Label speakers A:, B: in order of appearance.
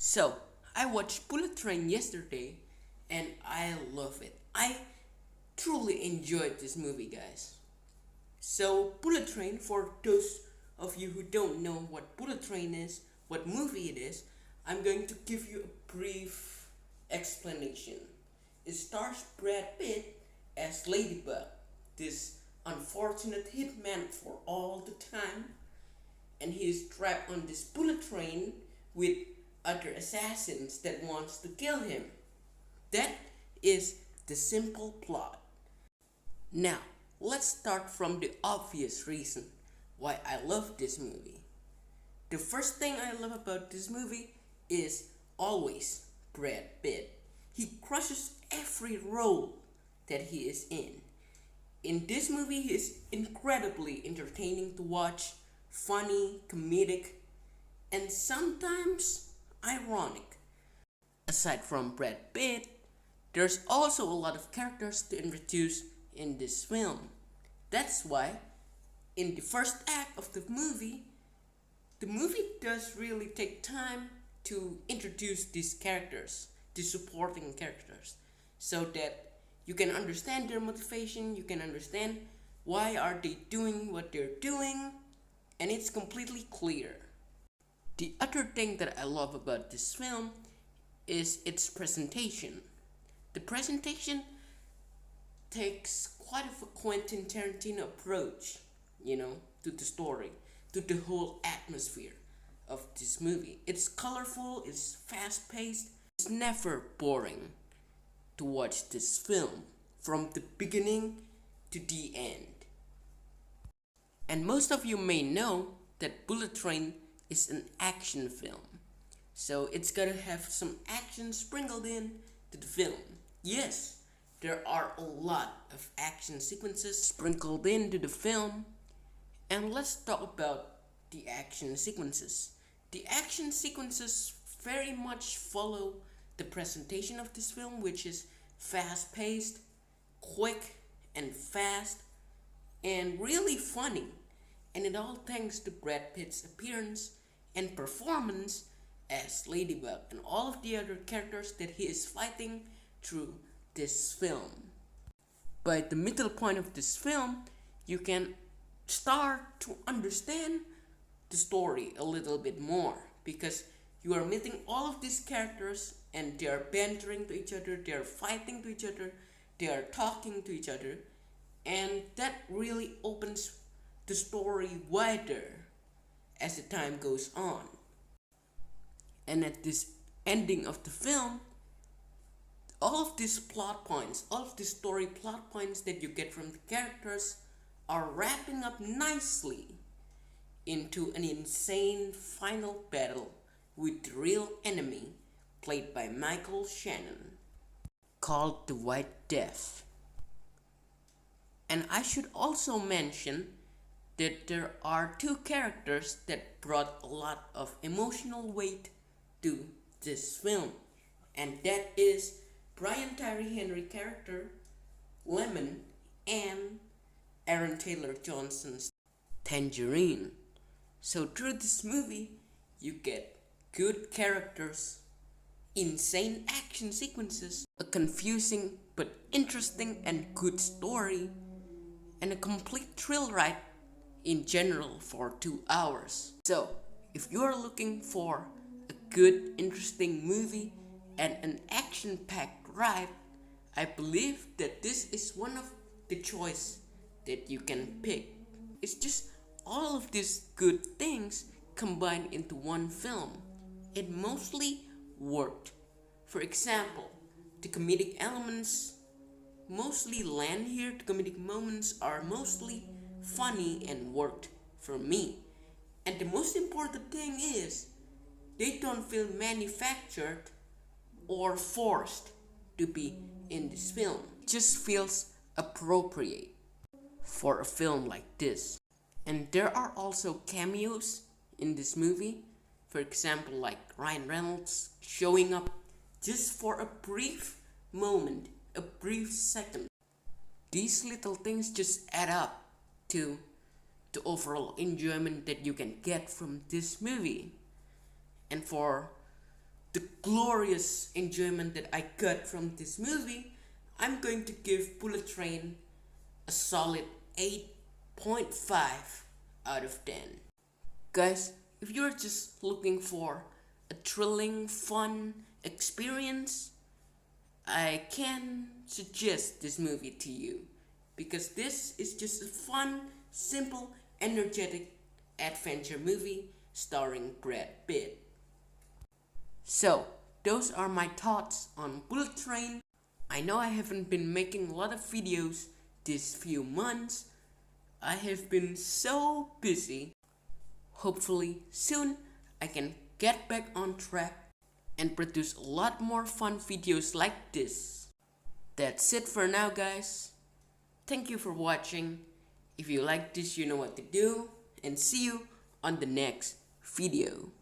A: So, I watched Bullet Train yesterday and I love it. I truly enjoyed this movie, guys. So, Bullet Train, for those of you who don't know what Bullet Train is, what movie it is, I'm going to give you a brief explanation. It stars Brad Pitt as Ladybug, this unfortunate hitman for all the time, and he is trapped on this bullet train with other assassins that wants to kill him. That is the simple plot. Now, let's start from the obvious reason why I love this movie. The first thing I love about this movie is always Brad Pitt. He crushes every role that he is in. In this movie, he is incredibly entertaining to watch, funny, comedic, and sometimes ironic. Aside from Brad Pitt, there's also a lot of characters to introduce in this film. That's why, in the first act of the movie does really take time to introduce these characters, the supporting characters, so that you can understand their motivation, you can understand why are they doing what they're doing, and it's completely clear. The other thing that I love about this film is its presentation. The presentation takes quite a Quentin Tarantino approach, to the story, to the whole atmosphere of this movie. It's colorful, it's fast-paced, it's never boring to watch this film from the beginning to the end. And most of you may know that Bullet Train is an action film. So it's gotta have some action sprinkled in to the film. Yes, there are a lot of action sequences sprinkled into the film. And let's talk about the action sequences. The action sequences very much follow the presentation of this film, which is fast-paced, quick and fast, and really funny. And it all thanks to Brad Pitt's appearance and performance as Ladybug and all of the other characters that he is fighting through this film. By the middle point of this film, you can start to understand the story a little bit more, because you are meeting all of these characters and they are bantering to each other, they are fighting to each other, they are talking to each other, and that really opens the story wider as the time goes on. And at this ending of the film, all of these plot points, all of these story plot points that you get from the characters are wrapping up nicely into an insane final battle with the real enemy played by Michael Shannon, called the White Death. And I should also mention that there are two characters that brought a lot of emotional weight to this film, and that is Brian Tyree Henry character Lemon and Aaron Taylor Johnson's Tangerine. So through this movie, you get good characters, insane action sequences, a confusing but interesting and good story, and a complete thrill ride in general for 2 hours. So, if you're looking for a good, interesting movie and an action-packed ride, I believe that this is one of the choice that you can pick. It's just all of these good things combined into one film. It mostly worked. For example, the comedic elements mostly land here. The comedic moments are mostly funny and worked for me. And the most important thing is they don't feel manufactured or forced to be in this film. It just feels appropriate for a film like this. And there are also cameos in this movie. For example, like Ryan Reynolds showing up just for a brief moment, a brief second. These little things just add up to the overall enjoyment that you can get from this movie. And for the glorious enjoyment that I got from this movie, I'm going to give Bullet Train a solid 8.5 out of 10. Guys, if you're just looking for a thrilling, fun experience, I can suggest this movie to you because this is just a fun, simple, energetic adventure movie starring Brad Pitt. So, those are my thoughts on Bullet Train. I know I haven't been making a lot of videos this few months. I have been so busy. Hopefully soon I can get back on track and produce a lot more fun videos like this. That's it for now, guys. Thank you for watching. If you like this, you know what to do, and see you on the next video.